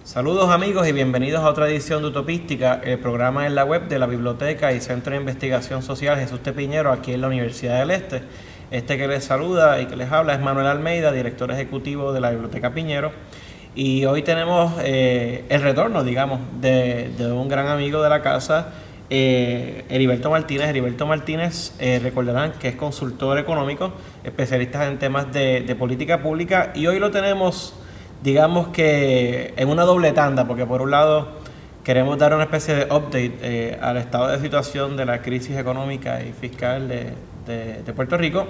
Saludos amigos y bienvenidos a otra edición de Utopística, el programa en la web de la Biblioteca y Centro de Investigación Social Jesús T. Piñero aquí en la Universidad del Este. Este que les saluda y que les habla es Manuel Almeida, director ejecutivo de la Biblioteca Piñero. Y hoy tenemos el retorno, digamos, de un gran amigo de la casa, Heriberto Martínez. Heriberto Martínez, recordarán que es consultor económico, especialista en temas de política pública, y hoy lo tenemos, digamos que en una doble tanda, porque por un lado queremos dar una especie de update al estado de situación de la crisis económica y fiscal de Puerto Rico,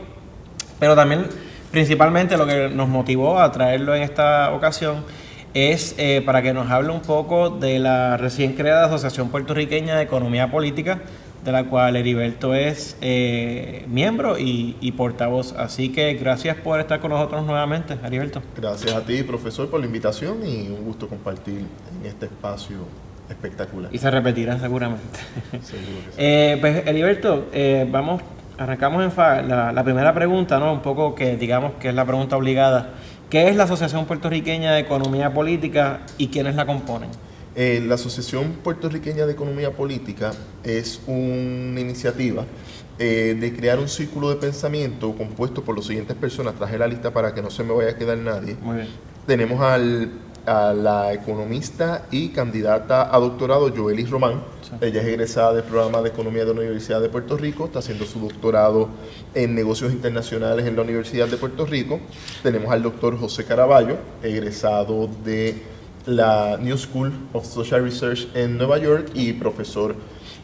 pero también principalmente lo que nos motivó a traerlo en esta ocasión es para que nos hable un poco de la recién creada Asociación Puertorriqueña de Economía Política, de la cual Heriberto es miembro y portavoz. Así que gracias por estar con nosotros nuevamente, Heriberto. Gracias a ti, profesor, por la invitación y un gusto compartir en este espacio espectacular. Y se repetirá seguramente. Seguro que sí. Pues Heriberto, arrancamos en la primera pregunta, ¿no? Un poco que digamos que es la pregunta obligada. ¿Qué es la Asociación Puertorriqueña de Economía Política y quiénes la componen? La Asociación Puertorriqueña de Economía Política es una iniciativa de crear un círculo de pensamiento compuesto por las siguientes personas. Traje la lista para que no se me vaya a quedar nadie. Muy bien. Tenemos a la economista y candidata a doctorado Joely Román. Sí. Ella es egresada del programa de Economía de la Universidad de Puerto Rico, está haciendo su doctorado en negocios internacionales en la Universidad de Puerto Rico. Tenemos al doctor José Caraballo, egresado de la New School of Social Research en Nueva York y profesor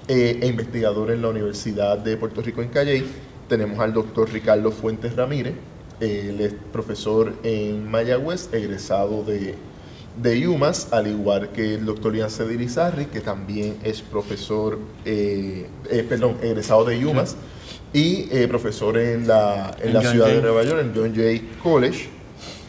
e investigador en la Universidad de Puerto Rico en Calley. Tenemos al doctor Ricardo Fuentes Ramírez, él es profesor en Mayagüez, egresado de UMass, al igual que el doctor Ian Cedirizarri, que también es profesor, egresado de UMass y profesor en la ciudad de Nueva York, en John Jay College.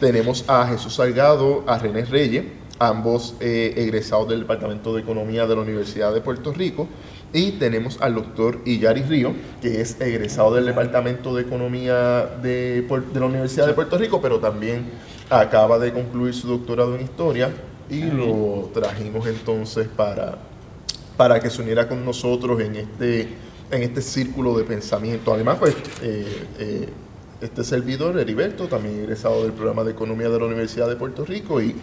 Tenemos a Jesús Salgado, a René Reyes, ambos egresados del Departamento de Economía de la Universidad de Puerto Rico. Y tenemos al doctor Illaris Río, que es egresado del Departamento de Economía de la Universidad de Puerto Rico, pero también acaba de concluir su doctorado en Historia y lo trajimos entonces para que se uniera con nosotros en este círculo de pensamiento. Además, pues, este servidor, Heriberto, también egresado del programa de Economía de la Universidad de Puerto Rico y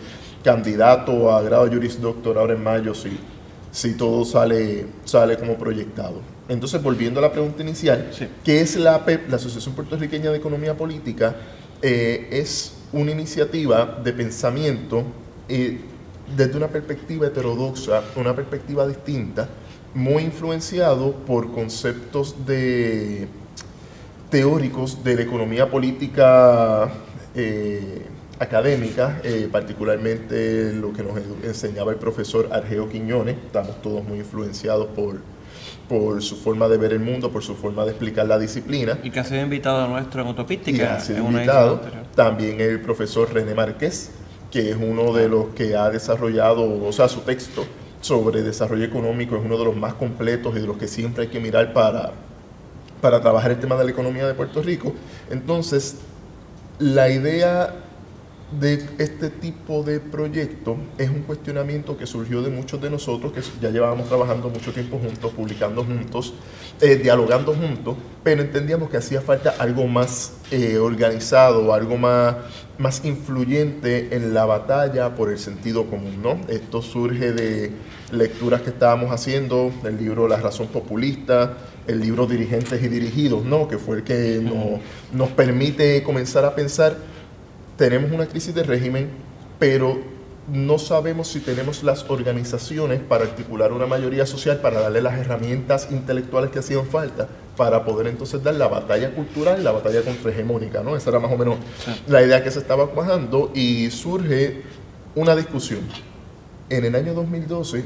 candidato a grado Juris Doctor ahora en mayo, si todo sale como proyectado. Entonces, volviendo a la pregunta inicial, sí. ¿Qué es la APEP, la Asociación Puertorriqueña de Economía Política? Es una iniciativa de pensamiento desde una perspectiva heterodoxa, una perspectiva distinta, muy influenciado por conceptos teóricos de la economía política académica, particularmente lo que nos enseñaba el profesor Argeo Quiñones. Estamos todos muy influenciados por su forma de ver el mundo, por su forma de explicar la disciplina. Y que ha sido invitado nuestro en Utopística. Y ha sido invitado. También el profesor René Márquez, que es uno de los que ha desarrollado, o sea, su texto sobre desarrollo económico es uno de los más completos y de los que siempre hay que mirar para trabajar el tema de la economía de Puerto Rico. Entonces, la idea de este tipo de proyecto es un cuestionamiento que surgió de muchos de nosotros que ya llevábamos trabajando mucho tiempo juntos, publicando juntos, dialogando juntos, pero entendíamos que hacía falta algo más organizado, algo más influyente en la batalla por el sentido común, ¿no? Esto surge de lecturas que estábamos haciendo, el libro La Razón Populista, el libro Dirigentes y Dirigidos, ¿no? Que fue el que nos permite comenzar a pensar. Tenemos una crisis de régimen, pero no sabemos si tenemos las organizaciones para articular una mayoría social, para darle las herramientas intelectuales que hacían falta, para poder entonces dar la batalla cultural, la batalla contrahegemónica, ¿no? Esa era más o menos la idea que se estaba cuajando, y surge una discusión. En el año 2012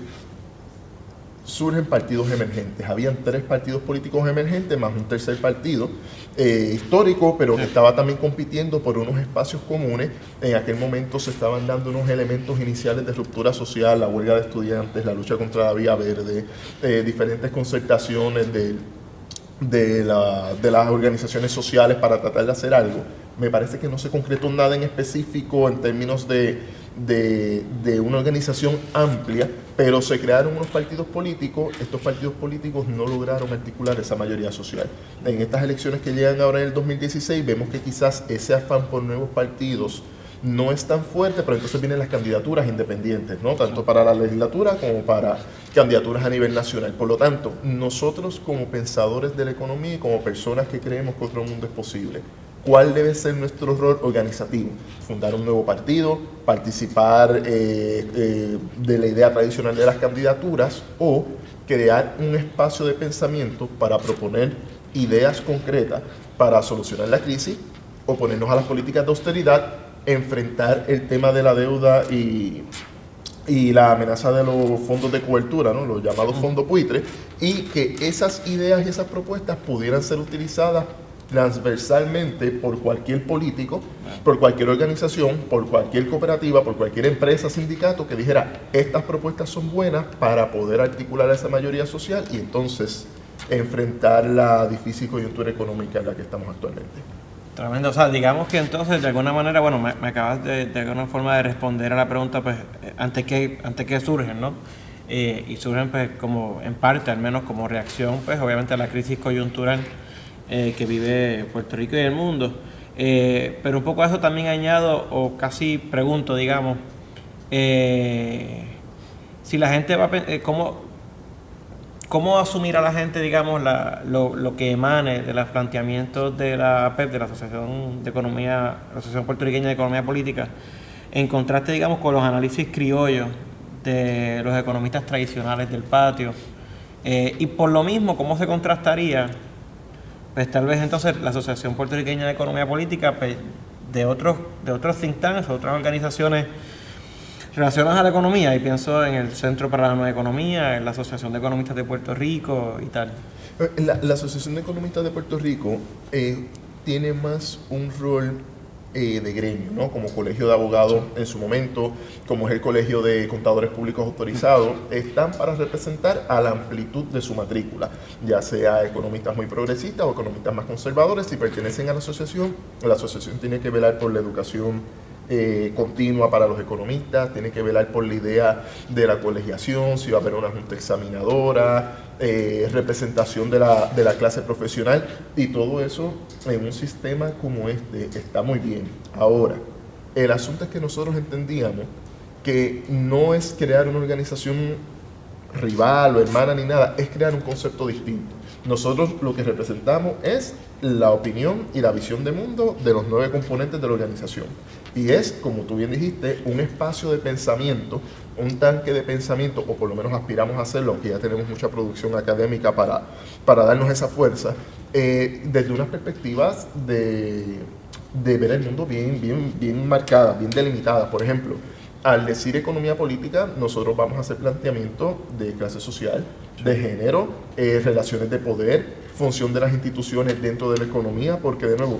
surgen partidos emergentes. Habían 3 partidos políticos emergentes más un tercer partido histórico, pero que estaba también compitiendo por unos espacios comunes. En aquel momento se estaban dando unos elementos iniciales de ruptura social, la huelga de estudiantes, la lucha contra la vía verde, diferentes concertaciones de las organizaciones sociales para tratar de hacer algo. Me parece que no se concretó nada en específico en términos de una organización amplia, pero se crearon unos partidos políticos. Estos partidos políticos no lograron articular esa mayoría social. En estas elecciones que llegan ahora en el 2016, vemos que quizás ese afán por nuevos partidos no es tan fuerte, pero entonces vienen las candidaturas independientes, ¿no? Tanto para la legislatura como para candidaturas a nivel nacional. Por lo tanto, nosotros como pensadores de la economía y como personas que creemos que otro mundo es posible, ¿cuál debe ser nuestro rol organizativo? Fundar un nuevo partido, participar de la idea tradicional de las candidaturas, o crear un espacio de pensamiento para proponer ideas concretas para solucionar la crisis, oponernos a las políticas de austeridad, enfrentar el tema de la deuda y la amenaza de los fondos de cobertura, ¿no? Los llamados fondos buitres, y que esas ideas y esas propuestas pudieran ser utilizadas transversalmente por cualquier político, por cualquier organización, por cualquier cooperativa, por cualquier empresa, sindicato, que dijera: estas propuestas son buenas para poder articular a esa mayoría social y entonces enfrentar la difícil coyuntura económica en la que estamos actualmente. Tremendo. O sea, digamos que entonces de alguna manera, bueno, me acabas de alguna forma de responder a la pregunta, pues, antes que surgen, ¿no? Y surgen, pues, como en parte, al menos como reacción, pues, obviamente a la crisis coyuntural que vive Puerto Rico y el mundo. Pero un poco a eso también añado, o casi pregunto, digamos, si la gente va a ¿cómo asumir a la gente, digamos, lo que emane de los planteamientos de la APEP, de la Asociación la Asociación Puertorriqueña de Economía Política, en contraste, digamos, con los análisis criollos de los economistas tradicionales del patio? Y por lo mismo, ¿cómo se contrastaría, pues tal vez entonces, la Asociación Puertorriqueña de Economía Política, pues, de otros think tanks, otras organizaciones relacionadas a la economía? Y pienso en el Centro para la Nueva Economía, en la Asociación de Economistas de Puerto Rico y tal. La Asociación de Economistas de Puerto Rico tiene más un rol de gremio, ¿no? Como colegio de abogados en su momento, como es el colegio de contadores públicos autorizados, están para representar a la amplitud de su matrícula, ya sea economistas muy progresistas o economistas más conservadores. Si pertenecen a la asociación tiene que velar por la educación continua para los economistas, tiene que velar por la idea de la colegiación, si va a haber una junta examinadora, representación de la clase profesional, y todo eso en un sistema como este está muy bien. Ahora, el asunto es que nosotros entendíamos que no es crear una organización rival o hermana ni nada, es crear un concepto distinto. Nosotros lo que representamos es la opinión y la visión de mundo de los 9 componentes de la organización. Y es, como tú bien dijiste, un espacio de pensamiento, un tanque de pensamiento, o por lo menos aspiramos a hacerlo, aunque ya tenemos mucha producción académica para darnos esa fuerza, desde unas perspectivas de ver el mundo bien marcadas, bien delimitadas. Por ejemplo, al decir economía política, nosotros vamos a hacer planteamiento de clase social, de género, relaciones de poder, función de las instituciones dentro de la economía, porque de nuevo,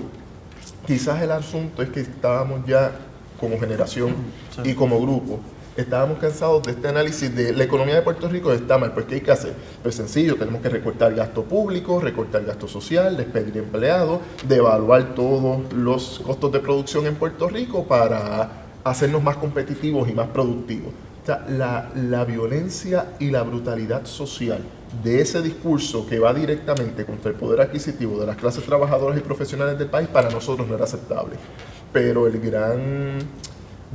quizás el asunto es que estábamos ya como generación y como grupo, estábamos cansados de este análisis de la economía de Puerto Rico está mal. Pues ¿qué hay que hacer? Pues sencillo, tenemos que recortar gasto público, recortar gasto social, despedir empleados, devaluar todos los costos de producción en Puerto Rico para hacernos más competitivos y más productivos. O sea, la violencia y la brutalidad social de ese discurso que va directamente contra el poder adquisitivo de las clases trabajadoras y profesionales del país, para nosotros no era aceptable. Pero el gran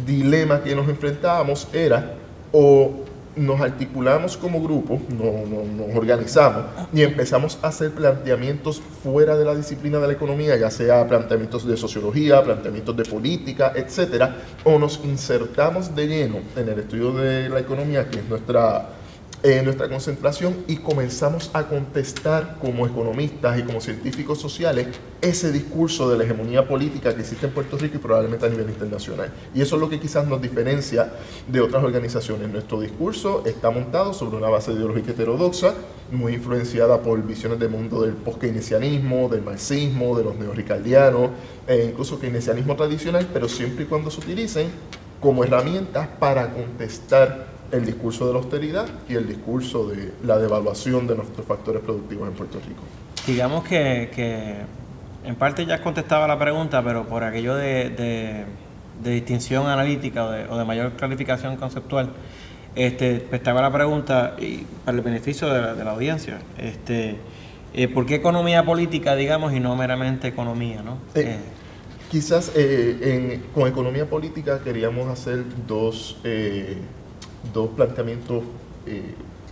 dilema que nos enfrentábamos era o nos articulamos como grupo, nos organizamos y empezamos a hacer planteamientos fuera de la disciplina de la economía, ya sea planteamientos de sociología, planteamientos de política, etcétera, o nos insertamos de lleno en el estudio de la economía, que es nuestra concentración, y comenzamos a contestar como economistas y como científicos sociales ese discurso de la hegemonía política que existe en Puerto Rico y probablemente a nivel internacional. Y eso es lo que quizás nos diferencia de otras organizaciones. Nuestro discurso está montado sobre una base ideológica heterodoxa, muy influenciada por visiones de mundo del post-keynesianismo, del marxismo, de los neorricardianos, e incluso keynesianismo tradicional, pero siempre y cuando se utilicen como herramientas para contestar el discurso de la austeridad y el discurso de la devaluación de nuestros factores productivos en Puerto Rico. Digamos que en parte ya contestaba la pregunta, pero por aquello de distinción analítica o de mayor clarificación conceptual, pues estaba la pregunta, y para el beneficio de la audiencia, ¿por qué economía política, digamos, y no meramente economía, ¿no? Quizás con economía política queríamos hacer dos planteamientos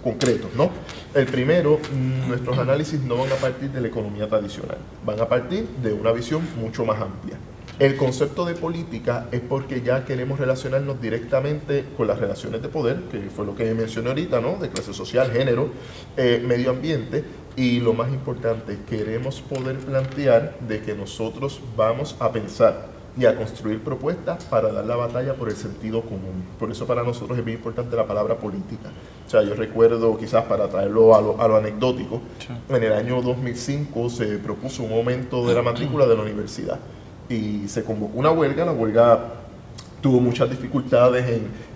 concretos, ¿no? El primero, nuestros análisis no van a partir de la economía tradicional, van a partir de una visión mucho más amplia. El concepto de política es porque ya queremos relacionarnos directamente con las relaciones de poder, que fue lo que mencioné ahorita, ¿no? De clase social, género, medio ambiente, y lo más importante, queremos poder plantear de que nosotros vamos a pensar y a construir propuestas para dar la batalla por el sentido común. Por eso para nosotros es bien importante la palabra política. O sea, yo recuerdo, quizás para traerlo a lo anecdótico, en el año 2005 se propuso un aumento de la matrícula de la universidad y se convocó una huelga. La huelga tuvo muchas dificultades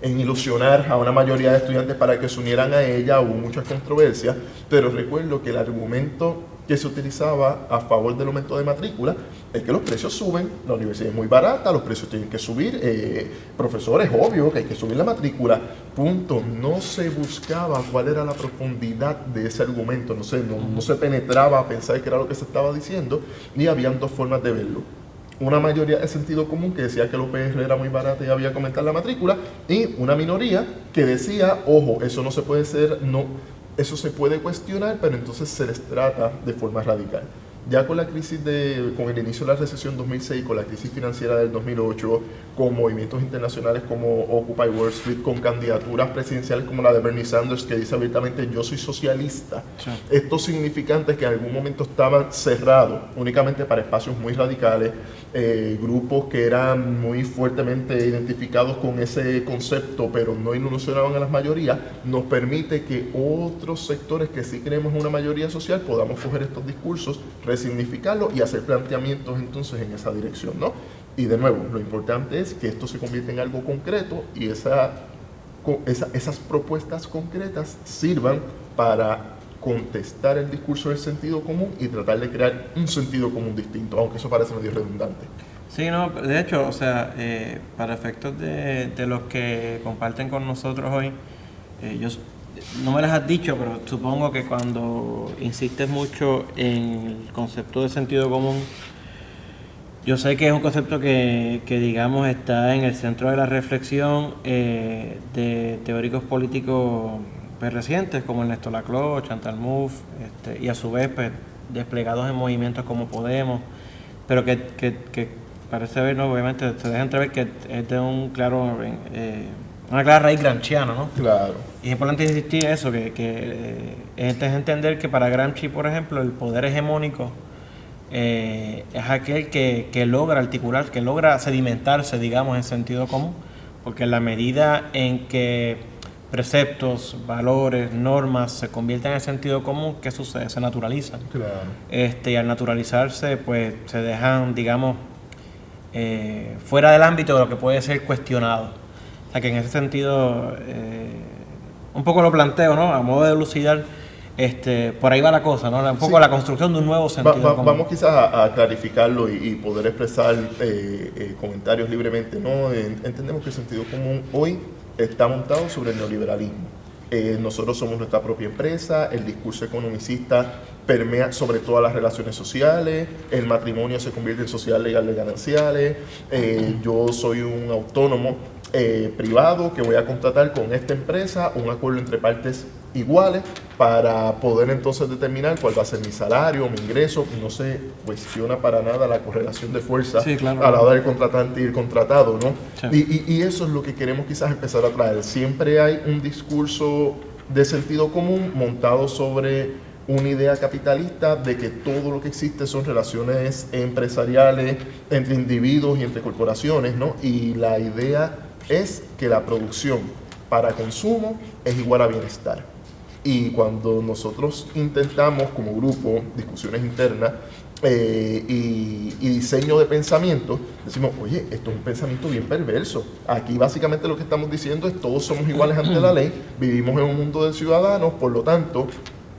en ilusionar a una mayoría de estudiantes para que se unieran a ella, hubo muchas controversias, pero recuerdo que el argumento que se utilizaba a favor del aumento de matrícula es que los precios suben, la universidad es muy barata, los precios tienen que subir, profesores, obvio que hay que subir la matrícula, punto. No se buscaba cuál era la profundidad de ese argumento, no se penetraba a pensar qué era lo que se estaba diciendo, y habían dos formas de verlo. Una mayoría de sentido común que decía que el UPR era muy barato y había que aumentar la matrícula, y una minoría que decía, ojo, eso no se puede ser, no, eso se puede cuestionar, pero entonces se les trata de forma radical. Ya con la crisis con el inicio de la recesión 2006, con la crisis financiera del 2008, con movimientos internacionales como Occupy Wall Street, con candidaturas presidenciales como la de Bernie Sanders, que dice abiertamente yo soy socialista, sí. Estos significantes que en algún momento estaban cerrados únicamente para espacios muy radicales, grupos que eran muy fuertemente identificados con ese concepto, pero no ilusionaban a las mayorías, nos permite que otros sectores que sí creemos en una mayoría social podamos coger estos discursos, resignificarlo y hacer planteamientos entonces en esa dirección, ¿no? Y de nuevo, lo importante es que esto se convierta en algo concreto y esas propuestas concretas sirvan para contestar el discurso del sentido común y tratar de crear un sentido común distinto, aunque eso parece medio redundante. Sí, no, de hecho, o sea, para efectos de los que comparten con nosotros hoy, yo no me las has dicho, pero supongo que cuando insistes mucho en el concepto de sentido común, yo sé que es un concepto que digamos está en el centro de la reflexión de teóricos políticos pues, recientes como Ernesto Laclau, Chantal Mouffe, y a su vez pues, desplegados en movimientos como Podemos, pero que parece ver, ¿no? Obviamente se deja entrever que es de un claro una clara raíz gramsciana, ¿no? Claro. Y es importante insistir en eso, que es entender que para Gramsci, por ejemplo, el poder hegemónico es aquel que logra articular, que logra sedimentarse, digamos, en sentido común, porque en la medida en que preceptos, valores, normas se convierten en sentido común, ¿qué sucede? Se naturalizan. Claro. Y al naturalizarse, pues se dejan, digamos, fuera del ámbito de lo que puede ser cuestionado. O sea que en ese sentido, un poco lo planteo, ¿no? A modo de elucidar, por ahí va la cosa, ¿no? Un poco sí. La construcción de un nuevo sentido común. Vamos quizás a clarificarlo y poder expresar comentarios libremente, ¿no? Entendemos que el sentido común hoy está montado sobre el neoliberalismo. Nosotros somos nuestra propia empresa, el discurso economicista permea sobre todas las relaciones sociales, el matrimonio se convierte en sociedad legal de gananciales, yo soy un autónomo privado que voy a contratar con esta empresa, un acuerdo entre partes iguales para poder entonces determinar cuál va a ser mi salario, mi ingreso. No se cuestiona para nada la correlación de fuerza a la hora del contratante y el contratado, ¿no? Sí. Y eso es lo que queremos quizás empezar a traer. Siempre hay un discurso de sentido común montado sobre una idea capitalista de que todo lo que existe son relaciones empresariales entre individuos y entre corporaciones, ¿no? Y la idea es que la producción para consumo es igual a bienestar. Y cuando nosotros intentamos como grupo, discusiones internas y diseño de pensamiento, decimos, oye, esto es un pensamiento bien perverso. Aquí básicamente lo que estamos diciendo es todos somos iguales ante la ley, vivimos en un mundo de ciudadanos, por lo tanto,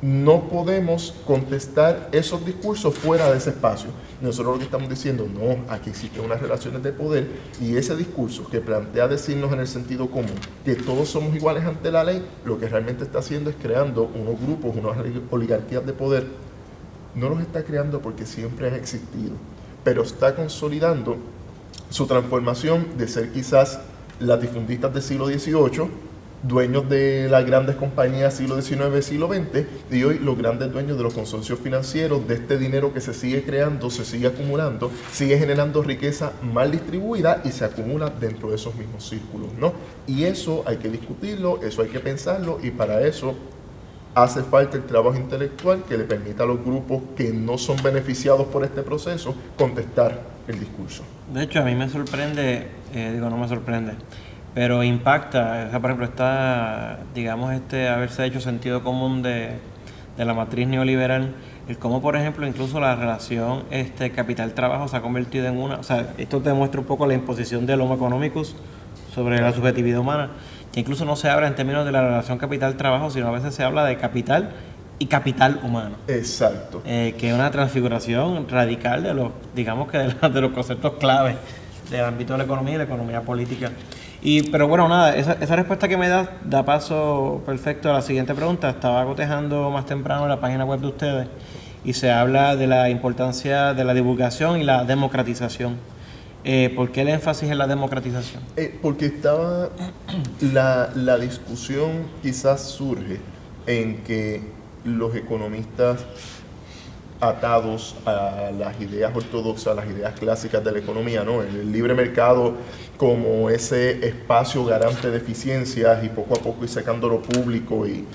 no podemos contestar esos discursos fuera de ese espacio. Nosotros lo que estamos diciendo, no, aquí existen unas relaciones de poder y ese discurso que plantea decirnos en el sentido común que todos somos iguales ante la ley, lo que realmente está haciendo es creando unos grupos, unas oligarquías de poder. No los está creando porque siempre han existido, pero está consolidando su transformación de ser quizás latifundistas del siglo XVIII, dueños de las grandes compañías siglo XIX, siglo XX, y hoy los grandes dueños de los consorcios financieros, de este dinero que se sigue creando, se sigue acumulando, sigue generando riqueza mal distribuida y se acumula dentro de esos mismos círculos, ¿no? Y eso hay que discutirlo, eso hay que pensarlo, y para eso hace falta el trabajo intelectual que le permita a los grupos que no son beneficiados por este proceso contestar el discurso. De hecho, a mí me sorprende, no me sorprende, pero impacta, o sea, por ejemplo, digamos, haberse hecho sentido común de la matriz neoliberal, el cómo, por ejemplo, incluso la relación capital-trabajo se ha convertido en una, o sea, esto demuestra un poco la imposición del homo economicus sobre la subjetividad humana, que incluso no se habla en términos de la relación capital-trabajo, sino a veces se habla de capital y capital humano. Exacto. Que es una transfiguración radical de los, digamos que de los conceptos claves del ámbito de la economía y la economía política. Pero bueno, nada, esa respuesta que me da paso perfecto a la siguiente pregunta. Estaba cotejando más temprano en la página web de ustedes y se habla de la importancia de la divulgación y la democratización. ¿Por qué el énfasis en la democratización? Porque la discusión quizás surge en que los economistas atados a las ideas ortodoxas, a las ideas clásicas de la economía, ¿no? El libre mercado como ese espacio garante de eficiencias y poco a poco ir sacando lo público y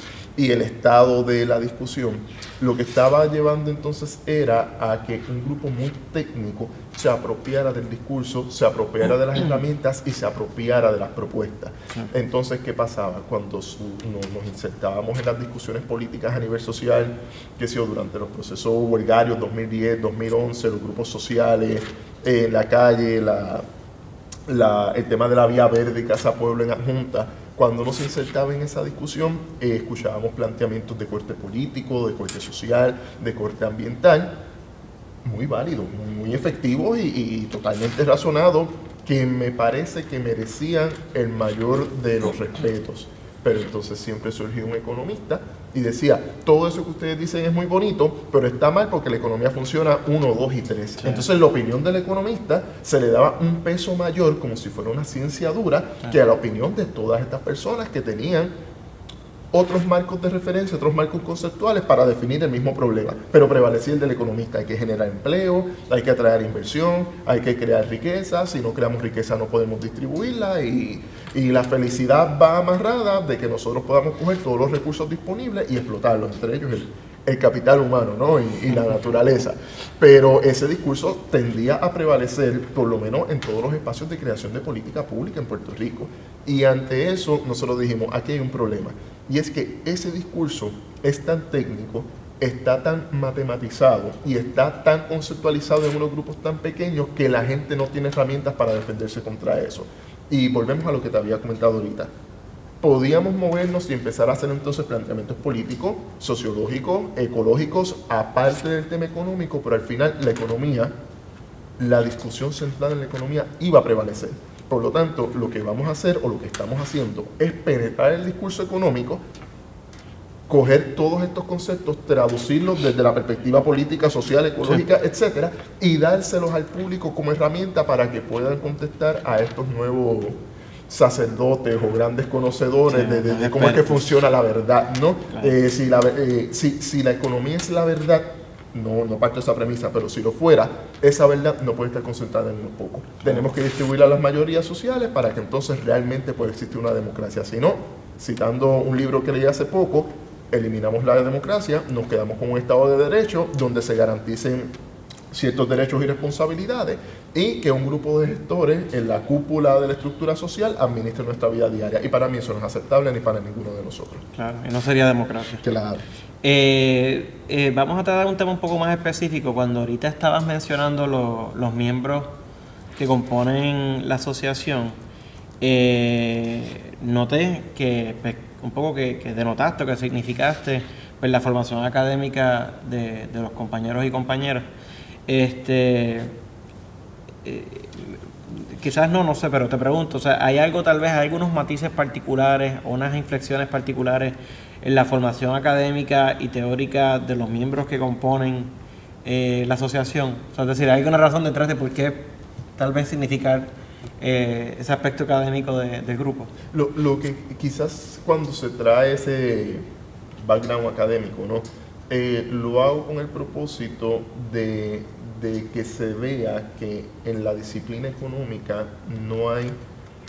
el estado de la discusión, lo que estaba llevando entonces era a que un grupo muy técnico se apropiara del discurso, se apropiara de las herramientas y se apropiara de las propuestas. Entonces, ¿qué pasaba? Cuando nos insertábamos en las discusiones políticas a nivel social, que sé yo, durante los procesos huelgarios 2010, 2011, los grupos sociales, en la calle, el tema de la vía verde, Casa Pueblo en adjunta, cuando uno se insertaba en esa discusión, escuchábamos planteamientos de corte político, de corte social, de corte ambiental, muy válidos, muy efectivos y totalmente razonados, que me parece que merecían el mayor de los respetos. Pero entonces siempre surgió un economista y decía, todo eso que ustedes dicen es muy bonito, pero está mal porque la economía funciona 1, 2 y 3. Sí. Entonces la opinión del economista se le daba un peso mayor, como si fuera una ciencia dura, que a la opinión de todas estas personas que tenían otros marcos de referencia, otros marcos conceptuales para definir el mismo problema. Pero prevalecía el del economista. Hay que generar empleo, hay que atraer inversión, hay que crear riqueza. Si no creamos riqueza no podemos distribuirla y la felicidad va amarrada de que nosotros podamos coger todos los recursos disponibles y explotarlos, entre ellos el capital humano, ¿no? y la naturaleza. Pero ese discurso tendía a prevalecer, por lo menos en todos los espacios de creación de política pública en Puerto Rico. Y ante eso nosotros dijimos, aquí hay un problema. Y es que ese discurso es tan técnico, está tan matematizado y está tan conceptualizado en unos grupos tan pequeños que la gente no tiene herramientas para defenderse contra eso. Y volvemos a lo que te había comentado ahorita. Podíamos movernos y empezar a hacer entonces planteamientos políticos, sociológicos, ecológicos, aparte del tema económico, pero al final la economía, la discusión centrada en la economía iba a prevalecer. Por lo tanto, lo que vamos a hacer o lo que estamos haciendo es penetrar el discurso económico, coger todos estos conceptos, traducirlos desde la perspectiva política, social, ecológica, sí, etcétera, y dárselos al público como herramienta para que puedan contestar a estos nuevos sacerdotes o grandes conocedores Sí, de cómo es que funciona la verdad, ¿no? Claro. Si la economía es la verdad, no parto de esa premisa, pero si lo fuera, esa verdad no puede estar concentrada en unos pocos. Tenemos que distribuirla a las mayorías sociales para que entonces realmente pueda existir una democracia. Si no, citando un libro que leí hace poco, eliminamos la democracia, nos quedamos con un Estado de Derecho donde se garanticen ciertos derechos y responsabilidades y que un grupo de gestores en la cúpula de la estructura social administre nuestra vida diaria. Y para mí eso no es aceptable ni para ninguno de nosotros. Claro, y no sería democracia. Claro. Vamos a tratar un tema un poco más específico. Cuando ahorita estabas mencionando los miembros que componen la asociación, noté que pues, un poco que denotaste o que significaste pues, la formación académica de los compañeros y compañeras. Quizás no sé, pero te pregunto, o sea, ¿hay algo tal vez, hay algunos matices particulares o unas inflexiones particulares en la formación académica y teórica de los miembros que componen la asociación? O sea, es decir, ¿hay alguna razón detrás de por qué tal vez significar ese aspecto académico del grupo? Lo que quizás cuando se trae ese background académico, ¿no? Lo hago con el propósito de que se vea que en la disciplina económica no hay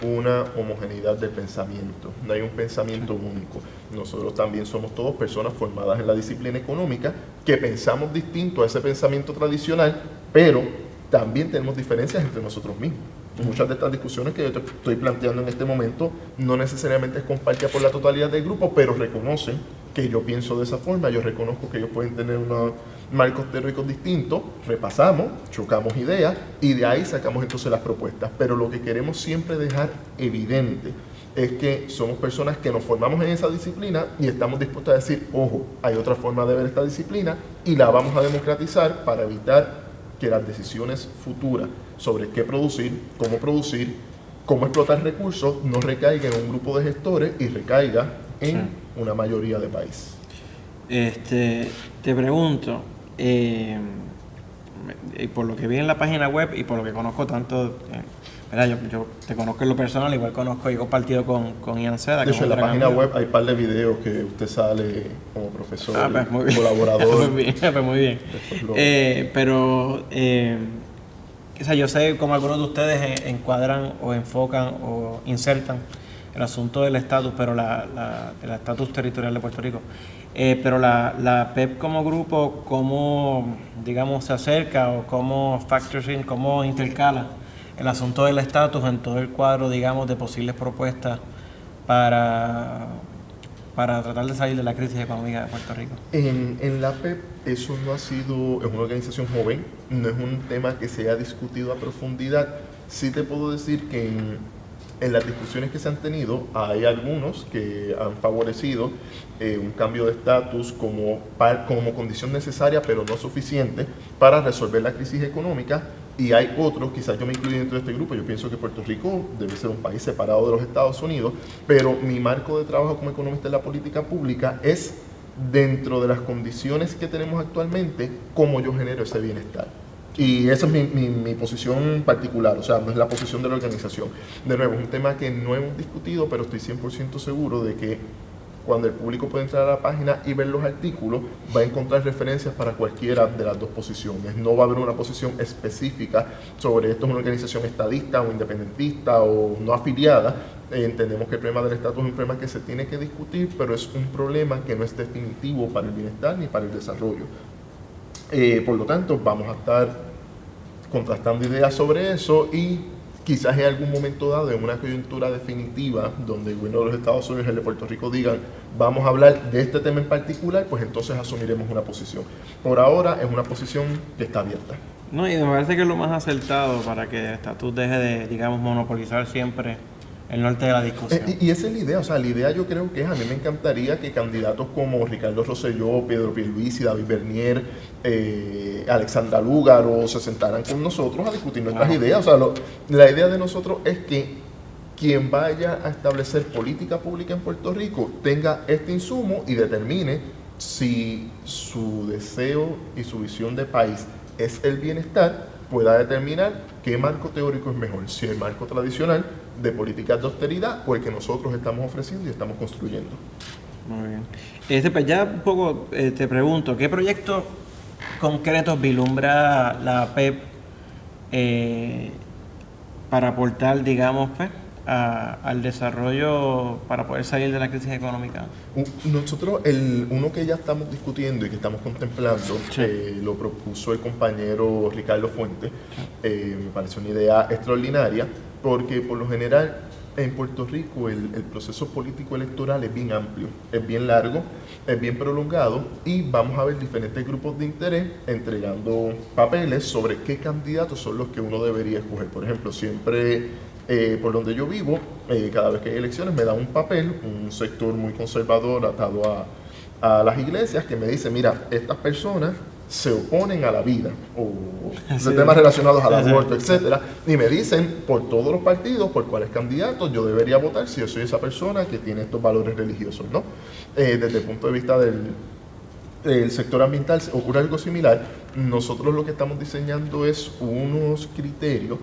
una homogeneidad de pensamiento, no hay un pensamiento único. Nosotros también somos todos personas formadas en la disciplina económica que pensamos distinto a ese pensamiento tradicional, pero también tenemos diferencias entre nosotros mismos. Muchas de estas discusiones que yo te estoy planteando en este momento no necesariamente es compartida por la totalidad del grupo, pero reconocen que yo pienso de esa forma, yo reconozco que ellos pueden tener unos marcos teóricos distintos, repasamos, chocamos ideas y de ahí sacamos entonces las propuestas. Pero lo que queremos siempre dejar evidente es que somos personas que nos formamos en esa disciplina y estamos dispuestos a decir, ojo, hay otra forma de ver esta disciplina y la vamos a democratizar para evitar que las decisiones futuras sobre qué producir, cómo explotar recursos, no recaiga en un grupo de gestores y recaiga en una mayoría de país. Te pregunto, por lo que vi en la página web y por lo que conozco tanto, yo te conozco en lo personal, igual conozco y he compartido con Ian Seda. De hecho, en la página web hay un par de videos que usted sale como profesor, pues muy bien. colaborador. Muy bien. Pero o sea, yo sé cómo algunos de ustedes encuadran o enfocan o insertan el asunto del estatus, pero el estatus territorial de Puerto Rico. Pero la PEP como grupo, ¿cómo, digamos, se acerca o cómo factors in, cómo intercala el asunto del estatus en todo el cuadro, digamos, de posibles propuestas para tratar de salir de la crisis económica de Puerto Rico? En la PEP eso no ha sido, es una organización joven, no es un tema que se haya discutido a profundidad. Sí te puedo decir que en las discusiones que se han tenido hay algunos que han favorecido un cambio de estatus como condición necesaria pero no suficiente para resolver la crisis económica. Y hay otros, quizás yo me incluyo dentro de este grupo, yo pienso que Puerto Rico debe ser un país separado de los Estados Unidos, pero mi marco de trabajo como economista en la política pública es dentro de las condiciones que tenemos actualmente, cómo yo genero ese bienestar. Y esa es mi posición particular, o sea, no es la posición de la organización. De nuevo, es un tema que no hemos discutido, pero estoy 100% seguro de que cuando el público puede entrar a la página y ver los artículos, va a encontrar referencias para cualquiera de las dos posiciones. No va a haber una posición específica sobre esto es una organización estadista o independentista o no afiliada. Entendemos que el problema del estatus es un problema que se tiene que discutir, pero es un problema que no es definitivo para el bienestar ni para el desarrollo. Por lo tanto, vamos a estar contrastando ideas sobre eso y quizás en algún momento dado, en una coyuntura definitiva, donde el gobierno de los Estados Unidos y el de Puerto Rico digan, vamos a hablar de este tema en particular, pues entonces asumiremos una posición. Por ahora es una posición que está abierta. No, y me parece que es lo más acertado para que el estatus deje de, digamos, monopolizar siempre el norte de la discusión. Y esa es la idea, o sea, la idea yo creo que es, a mí me encantaría que candidatos como Ricardo Rosselló, Pedro Pierluisi, David Bernier, Alexandra Lúgaro se sentaran con nosotros a discutir nuestras ideas. O sea, la idea de nosotros es que quien vaya a establecer política pública en Puerto Rico tenga este insumo y determine si su deseo y su visión de país es el bienestar, pueda determinar qué marco teórico es mejor, si el marco tradicional de políticas de austeridad o el que nosotros estamos ofreciendo y estamos construyendo. Muy bien. Pues ya un poco te pregunto, ¿qué proyectos concretos vislumbra la PEP para aportar, digamos, pues, al desarrollo para poder salir de la crisis económica? Nosotros, uno que ya estamos discutiendo y que estamos contemplando, lo propuso el compañero Ricardo Fuentes. Me parece una idea extraordinaria porque por lo general en Puerto Rico el proceso político electoral es bien amplio, es bien largo, es bien prolongado y vamos a ver diferentes grupos de interés entregando papeles sobre qué candidatos son los que uno debería escoger. Por ejemplo, siempre por donde yo vivo, cada vez que hay elecciones me da un papel, un sector muy conservador atado a las iglesias que me dice, mira, estas personas se oponen a la vida o de temas relacionados al aborto, etcétera, y me dicen por todos los partidos por cuáles candidatos yo debería votar si yo soy esa persona que tiene estos valores religiosos, ¿no? Desde el punto de vista del sector ambiental ocurre algo similar. Nosotros lo que estamos diseñando es unos criterios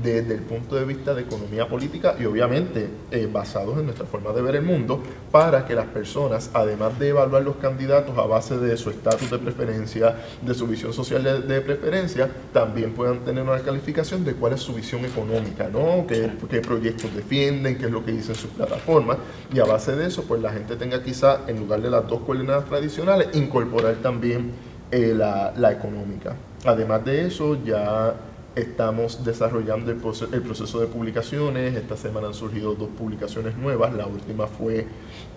desde el punto de vista de economía política y obviamente basados en nuestra forma de ver el mundo, para que las personas, además de evaluar los candidatos a base de su estatus de preferencia, de su visión social de preferencia, también puedan tener una calificación de cuál es su visión económica, ¿no? Qué proyectos defienden, qué es lo que dicen sus plataformas, y a base de eso, pues la gente tenga quizá, en lugar de las dos coordenadas tradicionales, incorporar también la económica. Además de eso, ya estamos desarrollando el proceso de publicaciones. Esta semana han surgido 2 publicaciones nuevas. La última fue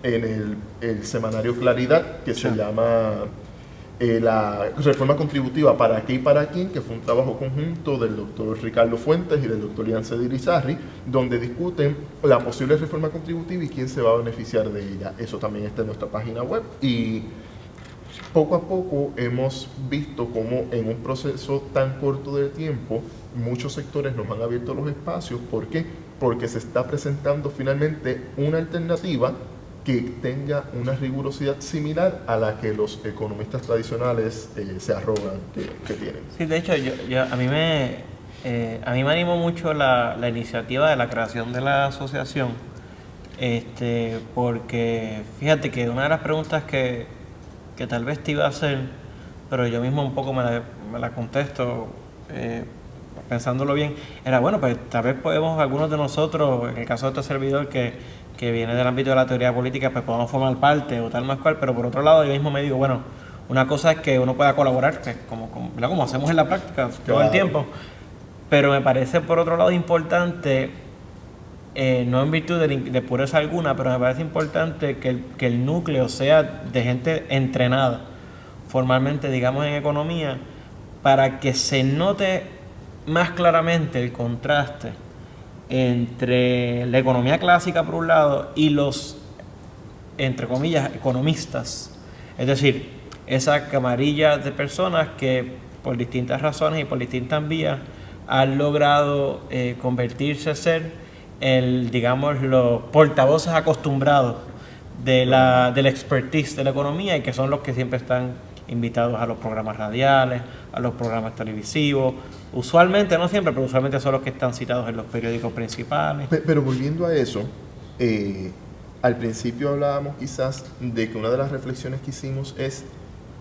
en el semanario Claridad, que se llama la reforma contributiva para qué y para quién, que fue un trabajo conjunto del doctor Ricardo Fuentes y del doctor Ian Cedirizarri, donde discuten la posible reforma contributiva y quién se va a beneficiar de ella. Eso también está en nuestra página web y poco a poco hemos visto cómo en un proceso tan corto de tiempo muchos sectores nos han abierto los espacios. ¿Por qué? Porque se está presentando finalmente una alternativa que tenga una rigurosidad similar a la que los economistas tradicionales se arrogan que tienen. Sí, de hecho, a mí me animó mucho la iniciativa de la creación de la asociación, porque fíjate que una de las preguntas que tal vez te iba a hacer, pero yo mismo un poco me la contesto pensándolo bien, era bueno, pues tal vez podemos algunos de nosotros, en el caso de este servidor que viene del ámbito de la teoría política, pues podemos formar parte o tal más cual, pero por otro lado yo mismo me digo, bueno, una cosa es que uno pueda colaborar, pues, como hacemos en la práctica todo el tiempo, pero me parece por otro lado importante, no en virtud de pureza alguna, pero me parece importante que el núcleo sea de gente entrenada formalmente, digamos, en economía, para que se note más claramente el contraste entre la economía clásica por un lado y los, entre comillas, economistas. Es decir, esa camarilla de personas que por distintas razones y por distintas vías han logrado convertirse a ser digamos, los portavoces acostumbrados de la expertise de la economía y que son los que siempre están invitados a los programas radiales, a los programas televisivos. Usualmente, no siempre, pero usualmente son los que están citados en los periódicos principales. Pero volviendo a eso, al principio hablábamos quizás de que una de las reflexiones que hicimos es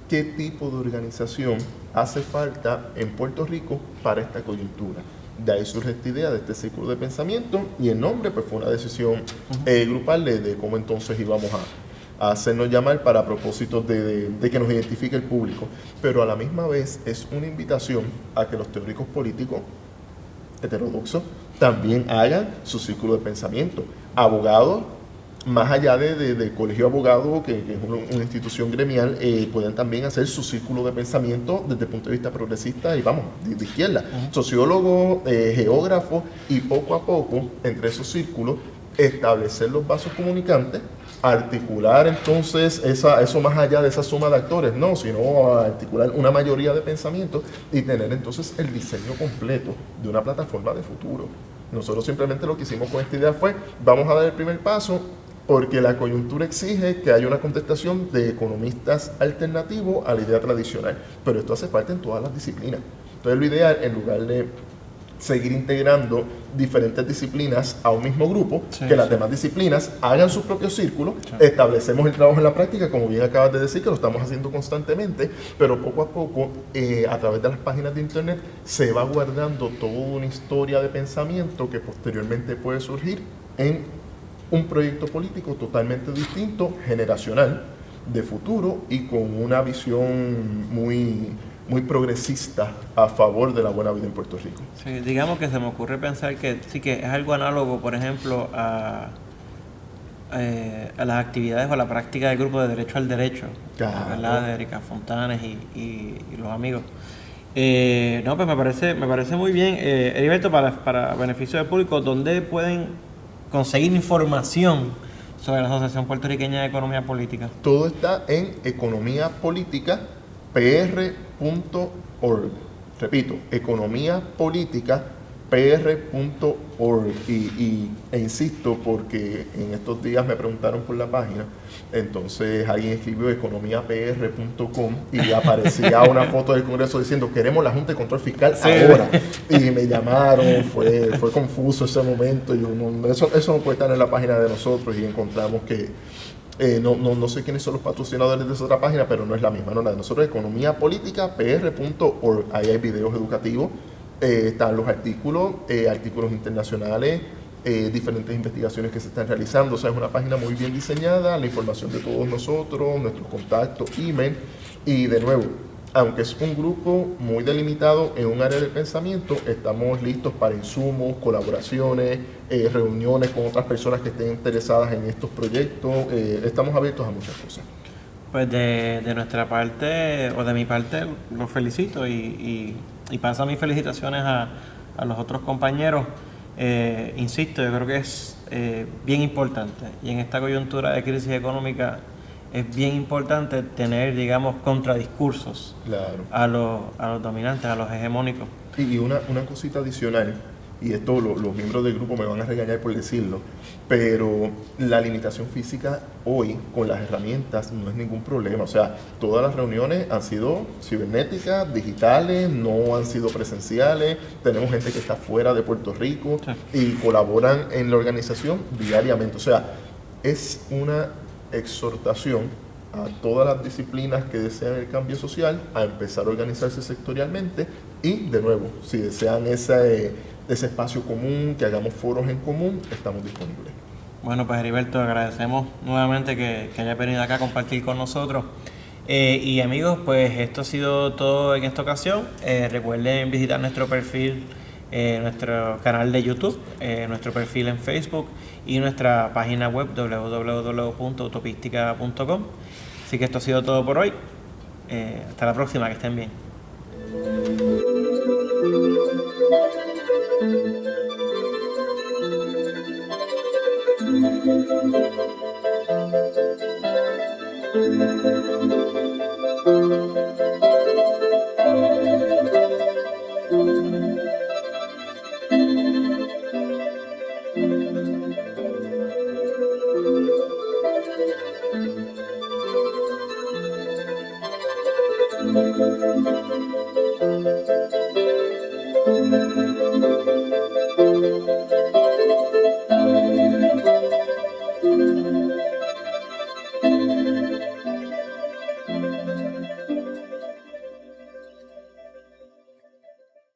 qué tipo de organización hace falta en Puerto Rico para esta coyuntura. De ahí surge esta idea de este círculo de pensamiento y el nombre pues fue una decisión grupal de cómo entonces íbamos a hacernos llamar para propósitos de que nos identifique el público. Pero a la misma vez es una invitación a que los teóricos políticos heterodoxos también hagan su círculo de pensamiento. Abogados, más allá del colegio de abogados, que es una institución gremial, pueden también hacer su círculo de pensamiento desde el punto de vista progresista y vamos, de izquierda. Sociólogos, geógrafos, y poco a poco, entre esos círculos, establecer los vasos comunicantes, articular entonces eso más allá de esa suma de actores, no, sino articular una mayoría de pensamientos y tener entonces el diseño completo de una plataforma de futuro. Nosotros simplemente lo que hicimos con esta idea fue, vamos a dar el primer paso, porque la coyuntura exige que haya una contestación de economistas alternativos a la idea tradicional. Pero esto hace falta en todas las disciplinas. Entonces lo ideal, en lugar de seguir integrando diferentes disciplinas a un mismo grupo, Sí, que las sí. demás disciplinas hagan sus propios círculos, Sí. establecemos el trabajo en la práctica, como bien acabas de decir, que lo estamos haciendo constantemente, pero poco a poco, a través de las páginas de internet, se va guardando toda una historia de pensamiento que posteriormente puede surgir en un proyecto político totalmente distinto, generacional, de futuro y con una visión muy progresista a favor de la buena vida en Puerto Rico. Sí, digamos que se me ocurre pensar que sí que es algo análogo, por ejemplo, a las actividades o a la práctica del grupo de Derecho al Derecho, Claro. ¿verdad? De Erika Fontanes y los amigos. No, pues me parece muy bien. Heriberto, para beneficio del público, ¿dónde pueden conseguir información sobre la Asociación Puertorriqueña de Economía Política? Todo está en economiapolíticapr.org. Repito, economiapolíticapr.org. E insisto, porque en estos días me preguntaron por la página, entonces alguien escribió economiapr.com y aparecía una foto del Congreso diciendo queremos la Junta de Control Fiscal ahora. Y me llamaron, fue confuso ese momento. Eso no puede estar en la página de nosotros y encontramos que no sé quiénes son los patrocinadores de esa otra página, pero no es la misma, no, la de nosotros es economiapolíticapr.org. Ahí hay videos educativos, están los artículos internacionales, diferentes investigaciones que se están realizando. O sea, es una página muy bien diseñada, la información de todos nosotros, nuestros contactos, email, y de nuevo, aunque es un grupo muy delimitado en un área de pensamiento, estamos listos para insumos, colaboraciones, reuniones con otras personas que estén interesadas en estos proyectos. Estamos abiertos a muchas cosas. Pues de nuestra parte, o de mi parte, los felicito y paso mis felicitaciones a los otros compañeros. Insisto, yo creo que es bien importante, y en esta coyuntura de crisis económica es bien importante tener, digamos, contradiscursos Claro. a los dominantes, a los hegemónicos. Y una cosita adicional, y esto los miembros del grupo me van a regañar por decirlo, pero la limitación física hoy con las herramientas no es ningún problema. O sea, todas las reuniones han sido cibernéticas, digitales, no han sido presenciales. Tenemos gente que está fuera de Puerto Rico y colaboran en la organización diariamente. O sea, es una exhortación a todas las disciplinas que desean el cambio social a empezar a organizarse sectorialmente y, de nuevo, si desean ese espacio común, que hagamos foros en común, estamos disponibles. Bueno, pues Heriberto, agradecemos nuevamente que hayas venido acá a compartir con nosotros. Y amigos, pues esto ha sido todo en esta ocasión. Recuerden visitar nuestro perfil, nuestro canal de YouTube, nuestro perfil en Facebook y nuestra página web www.utopistica.com. Así que esto ha sido todo por hoy. Hasta la próxima, que estén bien.